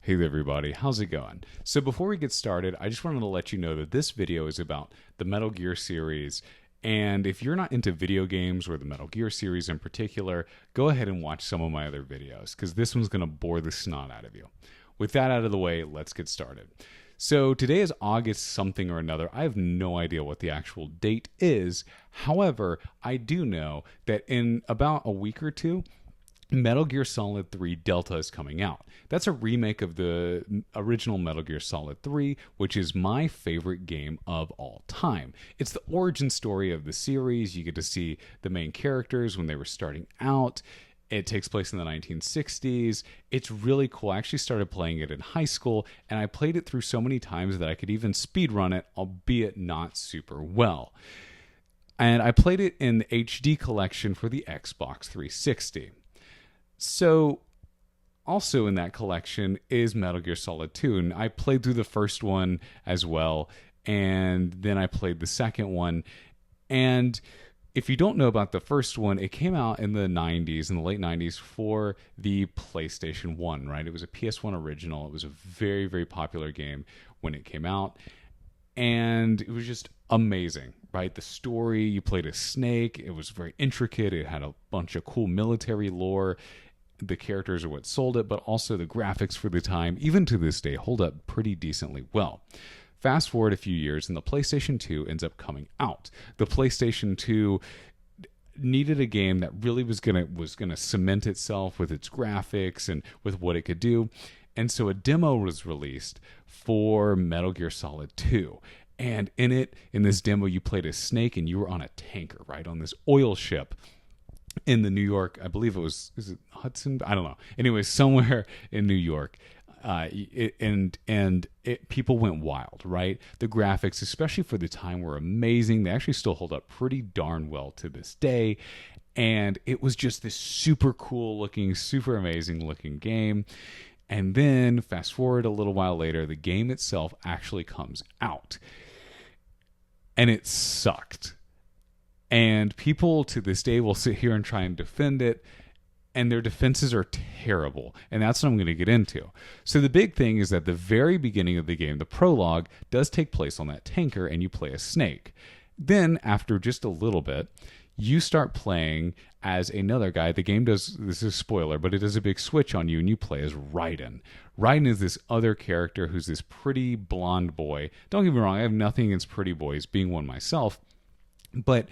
Hey there, everybody. How's it going? So before we get started, I just wanted to let you know that this video is about the Metal Gear series. And if you're not into video games or the Metal Gear series in particular, go ahead and watch some of my other videos because this one's going to bore the snot out of you. With that out of the way, let's get started. So today is August something or another. I have no idea what the actual date is. However, I do know that in about a week or two, Metal Gear Solid 3 Delta is coming out. That's a remake of the original Metal Gear Solid 3, which is my favorite game of all time. It's the origin story of the series. You get to see the main characters when they were starting out. It takes place in the 1960s. It's really cool. I actually started playing it in high school, and I played it through so many times that I could even speedrun it, albeit not super well. And I played it in the HD collection for the Xbox 360. So, also in that collection is Metal Gear Solid 2, and I played through the first one as well, and then I played the second one. And if you don't know about the first one, it came out in the 90s, in the late 90s, for the PlayStation 1, right? It was a PS1 original. It was a very, very popular game when it came out, and it was just amazing, right? The story, you played as Snake. It was very intricate. It had a bunch of cool military lore. The characters are what sold it, but also the graphics for the time, even to this day, hold up pretty decently well. Fast forward a few years, and the PlayStation 2 ends up coming out. The PlayStation 2 needed a game that really was gonna cement itself with its graphics and with what it could do. And so a demo was released for Metal Gear Solid 2. And in this demo, you played as Snake, and you were on a tanker, right? On this oil ship in the New York, I believe is it Hudson? I don't know. Anyway, somewhere in New York. People went wild, right? The graphics, especially for the time, were amazing. They actually still hold up pretty darn well to this day. And it was just this super cool looking, super amazing looking game. And then fast forward a little while later, the game itself actually comes out. And it sucked. And people to this day will sit here and try and defend it, and their defenses are terrible. And that's what I'm going to get into. So the big thing is that the very beginning of the game, the prologue, does take place on that tanker, and you play as Snake. Then, after just a little bit, you start playing as another guy. The game does, this is a spoiler, but it does a big switch on you, and you play as Raiden. Raiden is this other character who's this pretty blonde boy. Don't get me wrong, I have nothing against pretty boys, being one myself, but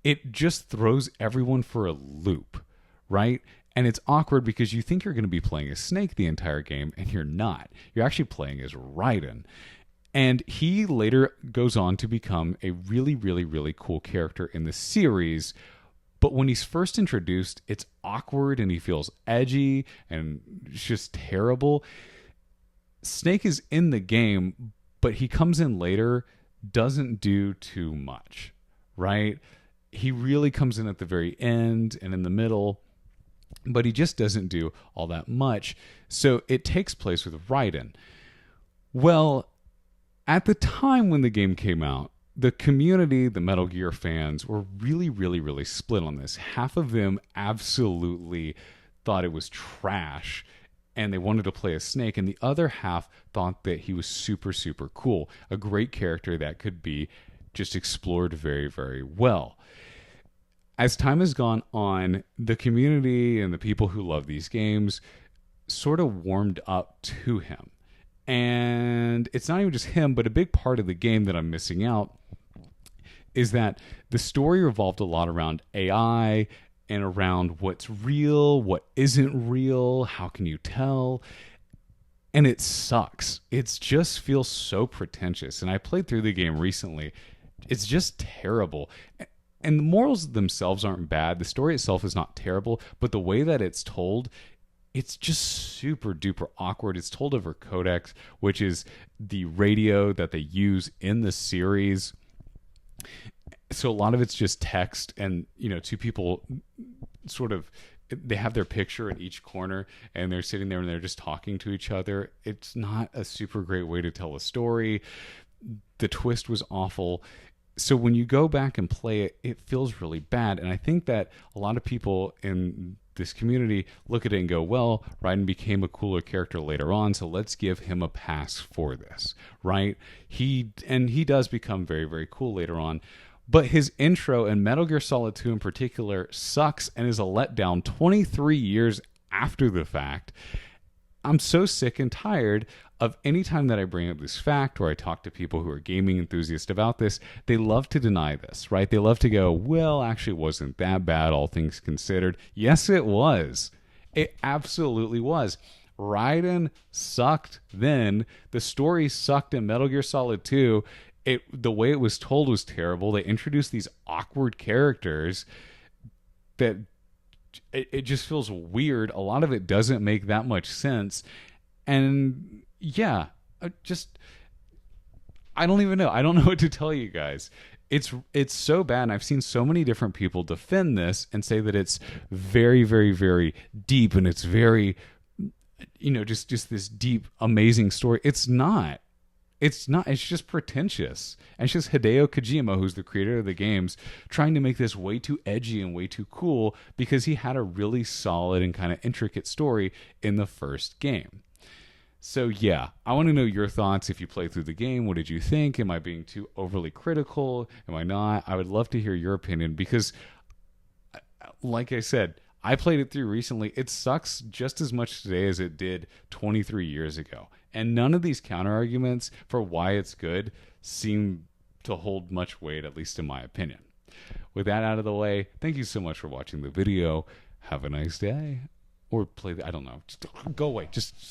it just throws everyone for a loop, right? And it's awkward because you think you're going to be playing as Snake the entire game, and you're not. You're actually playing as Raiden. And he later goes on to become a really, really, really cool character in the series. But when he's first introduced, it's awkward and he feels edgy and it's just terrible. Snake is in the game, but he comes in later, doesn't do too much, right? He really comes in at the very end and in the middle, but he just doesn't do all that much. So it takes place with Raiden. Well, at the time when the game came out, the community, the Metal Gear fans, were really, really, really split on this. Half of them absolutely thought it was trash and they wanted to play as Snake, and the other half thought that he was super, super cool. A great character that could be just explored very, very well. As time has gone on, the community and the people who love these games sort of warmed up to him. And it's not even just him, but a big part of the game that I'm missing out is that the story revolved a lot around AI and around what's real, what isn't real, how can you tell? And it sucks. It just feels so pretentious. And I played through the game recently. It's just terrible. And the morals themselves aren't bad. The story itself is not terrible, but the way that it's told, it's just super duper awkward. It's told over codecs, which is the radio that they use in the series. So a lot of it's just text, and two people sort of, they have their picture in each corner and they're sitting there and they're just talking to each other. It's not a super great way to tell a story. The twist was awful. So when you go back and play it, it feels really bad. And I think that a lot of people in this community look at it and go, well, Raiden became a cooler character later on, so let's give him a pass for this, right? He does become very, very cool later on. But his intro and Metal Gear Solid 2 in particular sucks and is a letdown 23 years after the fact. I'm so sick and tired of any time that I bring up this fact or I talk to people who are gaming enthusiasts about this, they love to deny this, right? They love to go, well, actually, it wasn't that bad, all things considered. Yes, it was. It absolutely was. Raiden sucked then. The story sucked in Metal Gear Solid 2. The way it was told was terrible. They introduced these awkward characters that it just feels weird. A lot of it doesn't make that much sense. And yeah, I don't even know. I don't know what to tell you guys. It's so bad, and I've seen so many different people defend this and say that it's very, very, very deep and it's very, just this deep, amazing story. It's not. It's not. It's just pretentious. And it's just Hideo Kojima, who's the creator of the games, trying to make this way too edgy and way too cool because he had a really solid and kind of intricate story in the first game. So yeah, I want to know your thoughts. If you played through the game, what did you think? Am I being too overly critical? Am I not? I would love to hear your opinion because, like I said, I played it through recently. It sucks just as much today as it did 23 years ago. And none of these counter arguments for why it's good seem to hold much weight, at least in my opinion. With that out of the way, thank you so much for watching the video. Have a nice day. Or play I don't know. Just go away. Just